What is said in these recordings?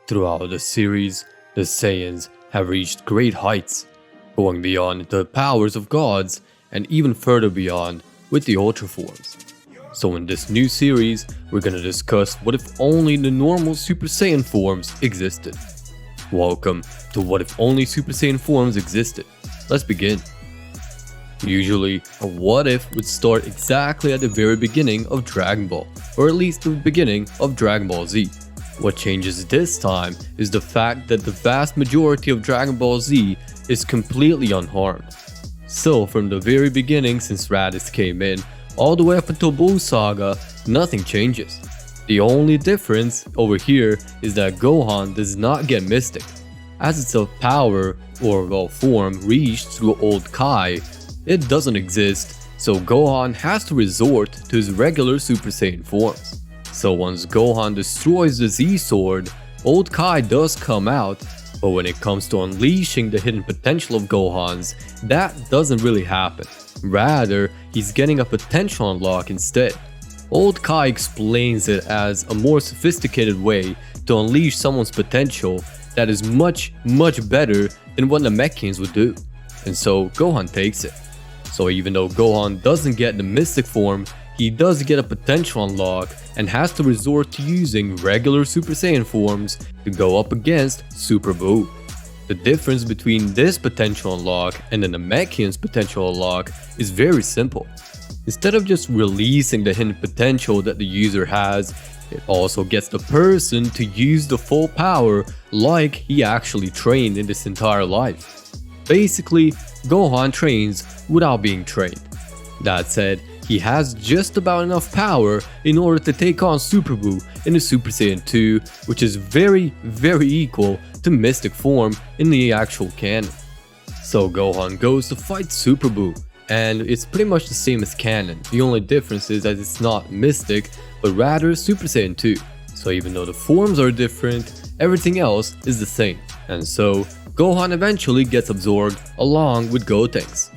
Throughout the series, the Saiyans have reached great heights, going beyond the powers of gods and even further beyond with the Ultra Forms. So in this new series, we're gonna discuss what if only the normal Super Saiyan forms existed. Welcome to What If Only Super Saiyan Forms Existed. Let's begin. Usually, a what if would start exactly at the very beginning of Dragon Ball, or at least the beginning of Dragon Ball Z. What changes this time is the fact that the vast majority of Dragon Ball Z is completely unharmed. So from the very beginning since Raditz came in, all the way up until Buu Saga, nothing changes. The only difference over here is that Gohan does not get Mystic. As it's a power or form reached through Old Kai, it doesn't exist, so Gohan has to resort to his regular Super Saiyan forms. So once Gohan destroys the Z-Sword, Old Kai does come out, but when it comes to unleashing the hidden potential of Gohan's, that doesn't really happen. Rather, he's getting a potential unlock instead. Old Kai explains it as a more sophisticated way to unleash someone's potential that is much better than what the Namekians would do. And so Gohan takes it. So even though Gohan doesn't get the Mystic form, he does get a potential unlock and has to resort to using regular Super Saiyan forms to go up against Super Buu. The difference between this potential unlock and the Namekian's potential unlock is very simple. Instead of just releasing the hidden potential that the user has, it also gets the person to use the full power like he actually trained in this entire life. Basically, Gohan trains without being trained. That said, he has just about enough power in order to take on Super Buu in the Super Saiyan 2, which is very equal to Mystic form in the actual canon. So Gohan goes to fight Super Buu, and it's pretty much the same as canon. The only difference is that it's not Mystic, but rather Super Saiyan 2. So even though the forms are different, everything else is the same. And so Gohan eventually gets absorbed along with Gotenks.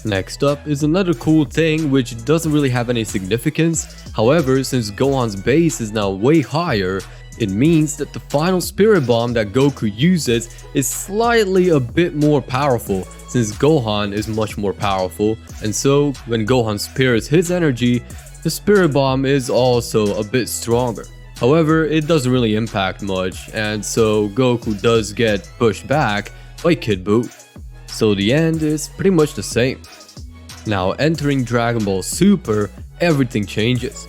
Next up is another cool thing which doesn't really have any significance. However, since Gohan's base is now way higher, it means that the final spirit bomb that Goku uses is slightly a bit more powerful, since Gohan is much more powerful, and so when Gohan spares his energy, the spirit bomb is also a bit stronger. However, it doesn't really impact much, and so Goku does get pushed back by Kid Buu. So the end is pretty much the same. Now entering Dragon Ball Super, everything changes.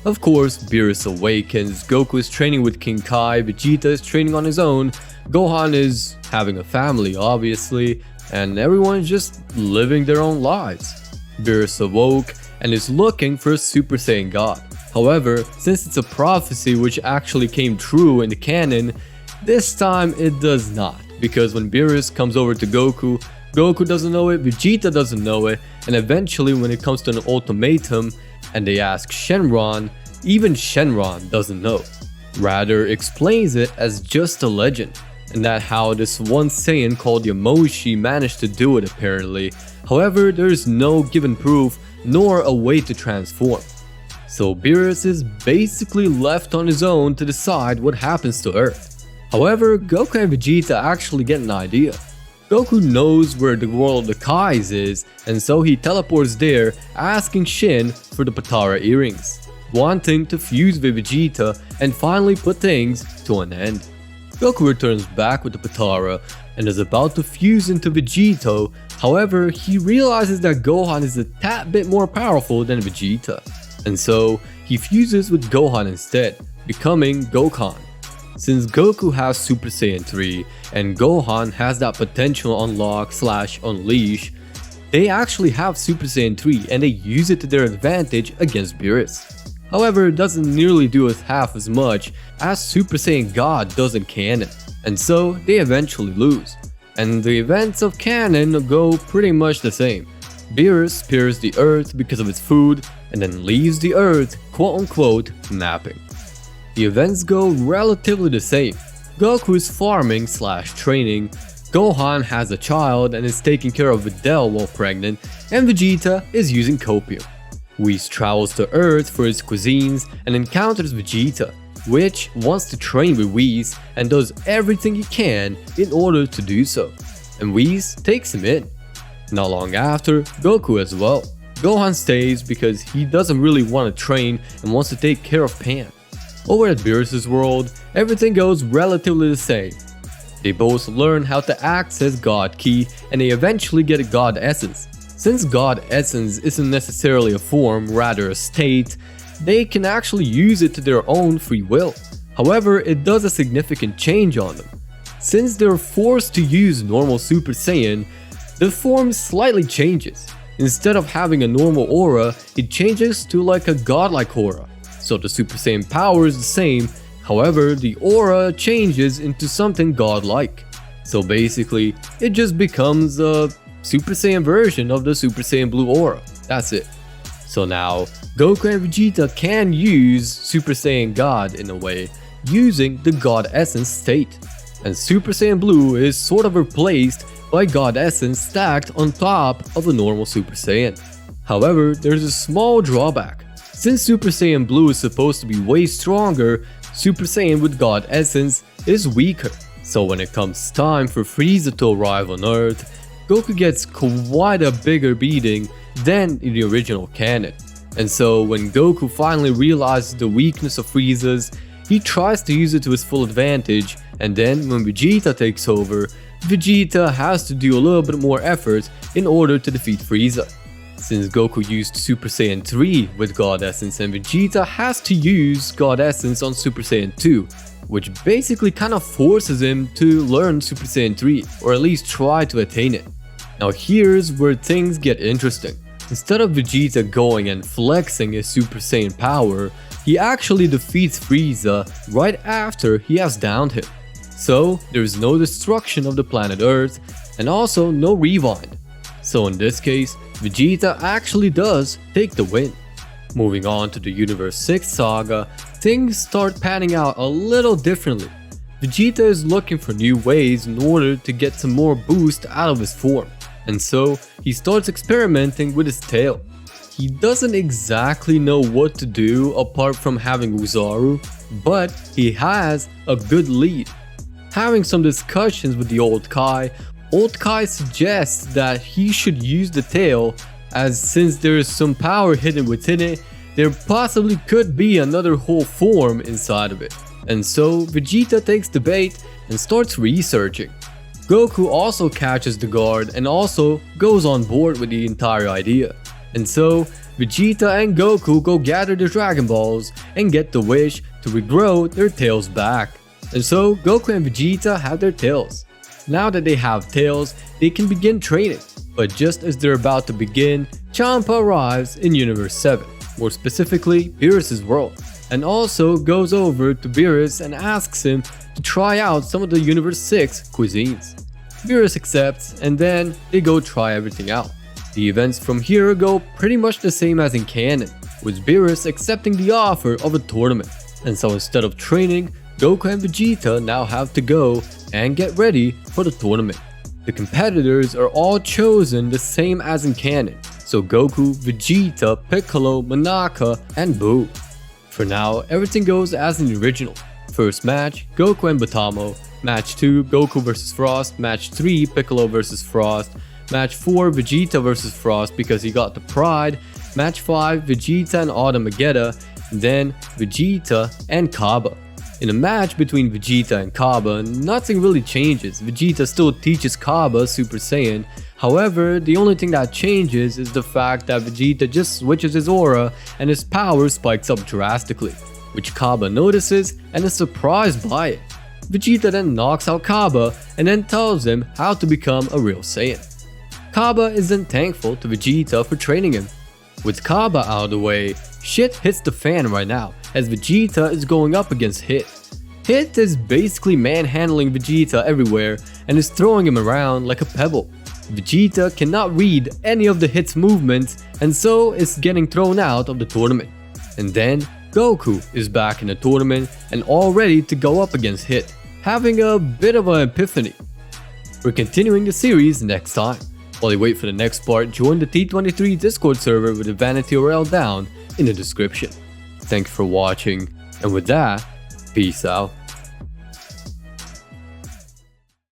Of course, Beerus awakens, Goku is training with King Kai, Vegeta is training on his own, Gohan is having a family obviously, and everyone is just living their own lives. Beerus awoke and is looking for a Super Saiyan God. However, since it's a prophecy which actually came true in the canon, this time it does not. Because when Beerus comes over to Goku, Goku doesn't know it, Vegeta doesn't know it, and eventually when it comes to an ultimatum and they ask Shenron, even Shenron doesn't know. Rather explains it as just a legend, and that how this one Saiyan called Yamoshi managed to do it apparently. However, there is no given proof nor a way to transform. So Beerus is basically left on his own to decide what happens to Earth. However, Goku and Vegeta actually get an idea. Goku knows where the world of the Kais is, and so he teleports there, asking Shin for the Potara earrings, wanting to fuse with Vegeta and finally put things to an end. Goku returns back with the Potara and is about to fuse into Vegito. However, he realizes that Gohan is a tad bit more powerful than Vegeta, and so he fuses with Gohan instead, becoming Gokan. Since Goku has Super Saiyan 3 and Gohan has that potential unlock/unleash, they actually have Super Saiyan 3 and they use it to their advantage against Beerus. However, it doesn't nearly do as half as much as Super Saiyan God does in canon, and so they eventually lose. And the events of canon go pretty much the same. Beerus spares the Earth because of its food and then leaves the Earth quote-unquote napping. The events go relatively the same. Goku is farming/training, Gohan has a child and is taking care of Videl while pregnant, and Vegeta is using copium. Whis travels to Earth for his cuisines and encounters Vegeta. which wants to train with Whis and does everything he can in order to do so. And Whis takes him in. Not long after, Goku as well. Gohan stays because he doesn't really want to train and wants to take care of Pan. Over at Beerus' world, everything goes relatively the same. They both learn how to access God Ki and they eventually get a God Essence. Since God Essence isn't necessarily a form, rather a state, they can actually use it to their own free will. However, it does a significant change on them. Since they're forced to use normal Super Saiyan, the form slightly changes. Instead of having a normal aura, it changes to like a godlike aura. So the Super Saiyan power is the same, however the aura changes into something godlike. So basically, it just becomes a Super Saiyan version of the Super Saiyan Blue aura. That's it. So now, Goku and Vegeta can use Super Saiyan God in a way, using the God Essence state. And Super Saiyan Blue is sort of replaced by God Essence stacked on top of a normal Super Saiyan. However, there's a small drawback. Since Super Saiyan Blue is supposed to be way stronger, Super Saiyan with God Essence is weaker. So when it comes time for Frieza to arrive on Earth, Goku gets quite a bigger beating than in the original canon. And so when Goku finally realizes the weakness of Frieza's, he tries to use it to his full advantage, and then when Vegeta takes over, Vegeta has to do a little bit more effort in order to defeat Frieza. Since Goku used Super Saiyan 3 with God Essence and Vegeta has to use God Essence on Super Saiyan 2, which basically kind of forces him to learn Super Saiyan 3, or at least try to attain it. Now here's where things get interesting. Instead of Vegeta going and flexing his Super Saiyan power, he actually defeats Frieza right after he has downed him. So there's no destruction of the planet Earth and also no rewind. So in this case, Vegeta actually does take the win. Moving on to the Universe 6 saga, things start panning out a little differently. Vegeta is looking for new ways in order to get some more boost out of his form, and so he starts experimenting with his tail. He doesn't exactly know what to do apart from having Uzaru, but he has a good lead. Having some discussions with the Old Kai suggests that he should use the tail, as since there is some power hidden within it, there possibly could be another whole form inside of it. And so Vegeta takes the bait and starts researching. Goku also catches the guard and also goes on board with the entire idea. And so Vegeta and Goku go gather the Dragon Balls and get the wish to regrow their tails back. And so Goku and Vegeta have their tails. Now that they have tails, they can begin training. But just as they're about to begin, Champa arrives in Universe 7, more specifically Beerus' world, and also goes over to Beerus and asks him to try out some of the Universe 6 cuisines. Beerus accepts and then they go try everything out. The events from here go pretty much the same as in canon, with Beerus accepting the offer of a tournament. And so instead of training, Goku and Vegeta now have to go and get ready for the tournament. The competitors are all chosen the same as in canon, so Goku, Vegeta, Piccolo, Monaka, and Buu. For now, everything goes as in the original. First match, Goku and Batamo. Match 2, Goku vs Frost. Match 3, Piccolo vs Frost. Match 4, Vegeta vs Frost because he got the pride. Match 5, Vegeta and Automagetta. Then Vegeta and Kaba. In a match between Vegeta and Kaba, nothing really changes. Vegeta still teaches Kaba Super Saiyan. However, the only thing that changes is the fact that Vegeta just switches his aura and his power spikes up drastically, which Kaba notices and is surprised by it. Vegeta then knocks out Kaba and then tells him how to become a real Saiyan. Kaba is then thankful to Vegeta for training him. With Kaba out of the way, shit hits the fan right now as Vegeta is going up against Hit. Hit is basically manhandling Vegeta everywhere and is throwing him around like a pebble. Vegeta cannot read any of the Hit's movements and so is getting thrown out of the tournament. And then Goku is back in the tournament and all ready to go up against Hit, having a bit of an epiphany. We're continuing the series next time. While you wait for the next part, join the T23 Discord server with the Vanity URL down in the description. Thank you for watching, and with that, Peace out.